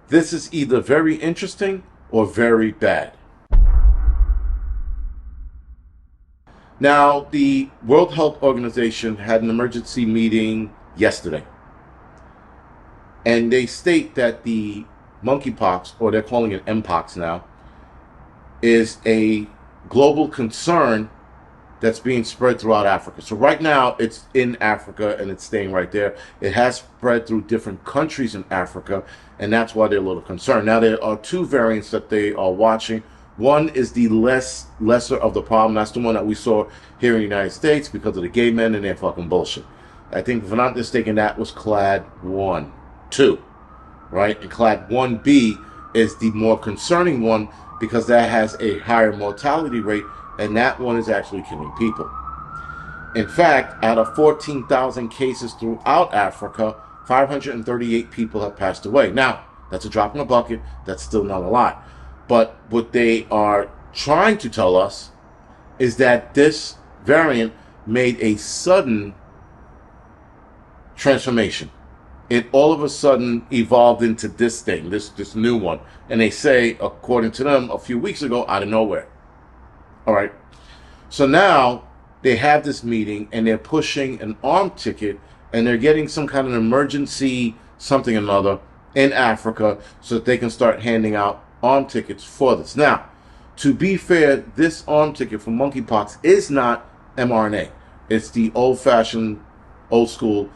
This is either very interesting or very bad. Now, the World Health Organization had an emergency meeting yesterday, and they state that the monkeypox, or they're calling it Mpox now, is a global concern that's being spread throughout Africa. So right now it's in Africa and it's staying right there. It has spread through different countries in Africa, and that's why they're a little concerned. Now there are two variants that they are watching. One is the lesser of the problem. That's the one that we saw here in the United States because of the gay men and their fucking bullshit. I think, if I'm not mistaken, that was clad 1-2, right? And clad 1B is the more concerning one because that has a higher mortality rate, and that one is actually killing people. In fact, out of 14,000 cases throughout Africa, 538 people have passed away. Now, that's a drop in the bucket. That's still not a lot. But what they are trying to tell us is that this variant made a sudden transformation. It all of a sudden evolved into this thing, this new one. And they say, according to them, a few weeks ago, out of nowhere. All right. So now they have this meeting and they're pushing an arm ticket and they're getting some kind of emergency something or another in Africa so that they can start handing out arm tickets for this. Now, to be fair, this arm ticket for monkeypox is not mRNA. It's the old-fashioned, old-school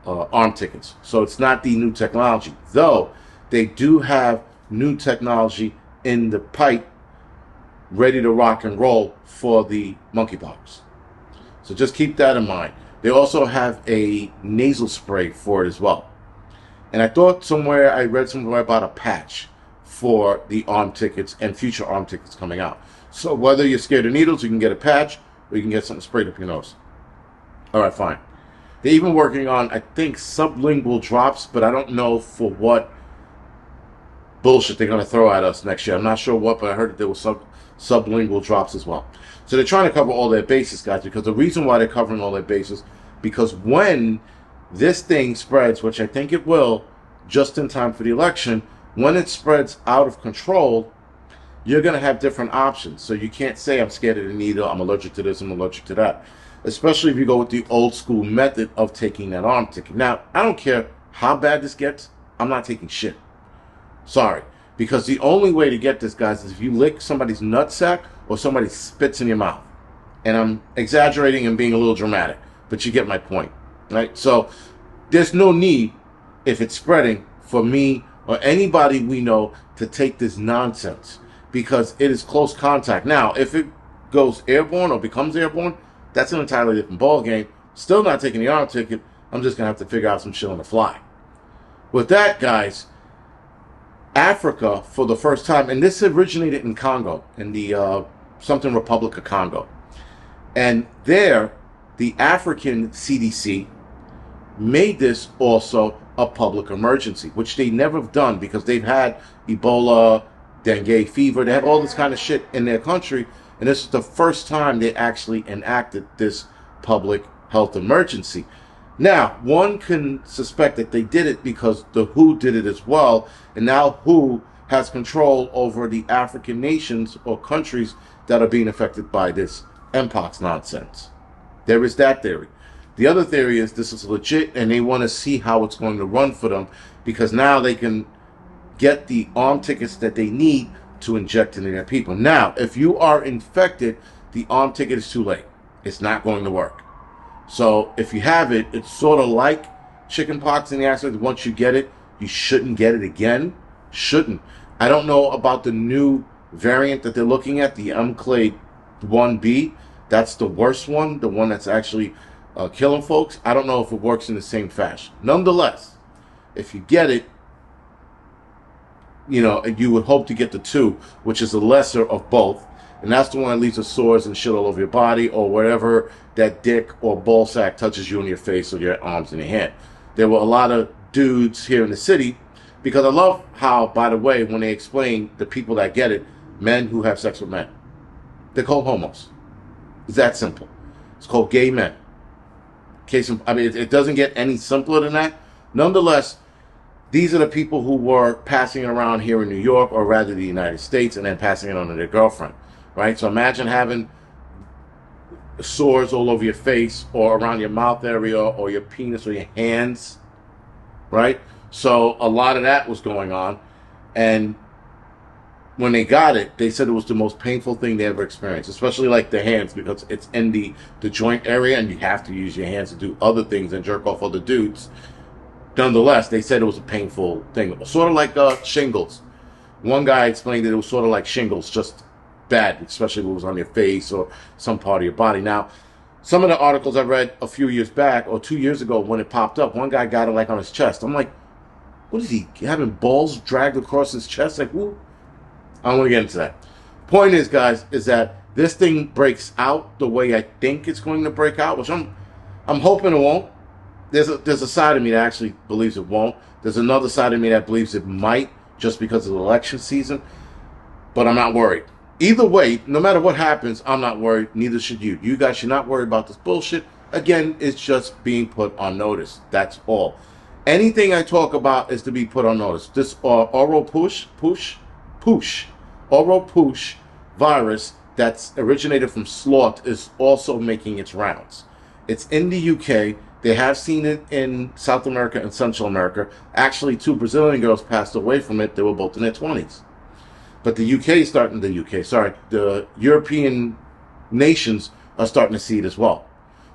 arm tickets. So it's not the new technology, though they do have new technology in the pipe ready to rock and roll for the monkeypox. So just keep that in mind. They also have a nasal spray for it as well. And I read somewhere about a patch for the arm tickets and future arm tickets coming out. So whether you're scared of needles, you can get a patch or you can get something sprayed up your nose. All right, fine. They're even working on, I think, sublingual drops, but I don't know for what bullshit they're going to throw at us next year. I'm not sure what, but I heard that there was sublingual drops as well. So they're trying to cover all their bases, guys, because the reason why they're covering all their bases, because when this thing spreads, which I think it will, just in time for the election, when it spreads out of control, you're going to have different options. So you can't say, I'm scared of the needle, I'm allergic to this, I'm allergic to that. Especially if you go with the old school method of taking that arm ticket. Now, I don't care how bad this gets, I'm not taking shit. Sorry. Because the only way to get this, guys, is if you lick somebody's nutsack or somebody spits in your mouth. And I'm exaggerating and being a little dramatic, but you get my point, right? So there's no need, if it's spreading, for me or anybody we know to take this nonsense because it is close contact. Now, if it goes airborne or becomes airborne, that's an entirely different ballgame. Still not taking the arm ticket. I'm just going to have to figure out some shit on the fly. With that, guys, Africa, for the first time, and this originated in Congo, in the something Republic of Congo. And there, the African CDC made this also a public emergency, which they never have done because they've had Ebola, dengue fever. They have all this kind of shit in their country. And this is the first time they actually enacted this public health emergency. Now, one can suspect that they did it because the WHO did it as well. And now WHO has control over the African nations or countries that are being affected by this Mpox nonsense. There is that theory. The other theory is this is legit and they want to see how it's going to run for them because now they can get the arm tickets that they need to inject into their people. Now, if you are infected, the arm ticket is too late. It's not going to work. So if you have it, it's sort of like chickenpox in the aspect that once you get it, you shouldn't get it again. Shouldn't. I don't know about the new variant that they're looking at, the mClade 1B. That's the worst one, the one that's actually killing folks. I don't know if it works in the same fashion. Nonetheless, if you get it, you know, you would hope to get the 2, which is the lesser of both. And that's the one that leaves the sores and shit all over your body or wherever that dick or ball sack touches you in your face or your arms and your hand. There were a lot of dudes here in the city because I love how, by the way, when they explain the people that get it, men who have sex with men, they're called homos. It's that simple. It's called gay men. It doesn't get any simpler than that. Nonetheless, These are the people who were passing it around here in New York, or rather the United States, and then passing it on to their girlfriend, right? So imagine having sores all over your face or around your mouth area or your penis or your hands, right? So a lot of that was going on. And when they got it, they said it was the most painful thing they ever experienced, especially like the hands, because it's in the joint area and you have to use your hands to do other things and jerk off other dudes. Nonetheless, they said it was a painful thing. Sort of like shingles. One guy explained that it was sort of like shingles, just bad, especially if it was on your face or some part of your body. Now, some of the articles I read a few years back or 2 years ago when it popped up, one guy got it like on his chest. I'm like, what is he having balls dragged across his chest? Like, who? I don't want to get into that. Point is, guys, is that this thing breaks out the way I think it's going to break out, which I'm hoping it won't. There's a side of me that actually believes it won't. There's another side of me that believes it might, just because of the election season. But I'm not worried. Either way, no matter what happens, I'm not worried. Neither should you. You guys should not worry about this bullshit. Again, it's just being put on notice. That's all. Anything I talk about is to be put on notice. This Oropouche virus that's originated from sloth is also making its rounds. It's in the UK. They have seen it in South America and Central America. Actually, 2 Brazilian girls passed away from it. They were both in their 20s. But the European nations are starting to see it as well.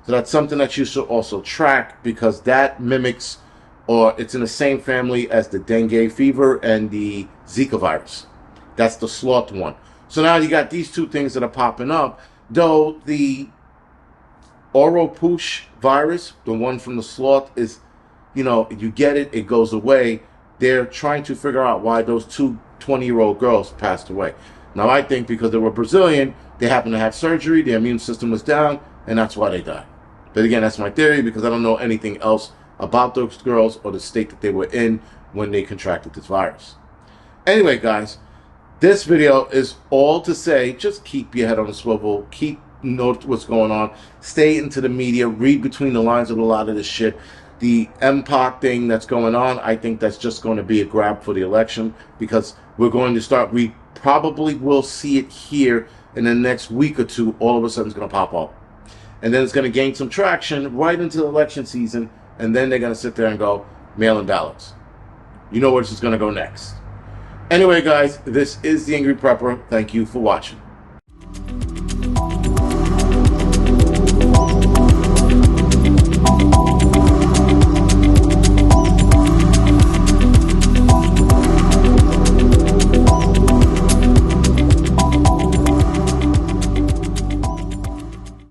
So that's something that you should also track, because that mimics, or it's in the same family as the dengue fever and the Zika virus. That's the sloth one. So now you got these 2 things that are popping up. Though the Oropouche virus, the one from the sloth, is, you get it, it goes away. They're trying to figure out why those 2 20-year-old girls passed away. Now, I think because they were Brazilian, they happened to have surgery, their immune system was down, and that's why they died. But again, that's my theory, because I don't know anything else about those girls or the state that they were in when they contracted this virus. Anyway, guys, this video is all to say, just keep your head on the swivel, note what's going on, stay into the media, read between the lines of a lot of this shit. The Mpox thing that's going on, I think that's just going to be a grab for the election, because we probably will see it here in the next week or 2. All of a sudden it's going to pop up, and then it's going to gain some traction right into the election season, and then they're going to sit there and go mail-in ballots. You know where this is going to go next. Anyway, guys, this is the Angry Prepper. Thank you for watching.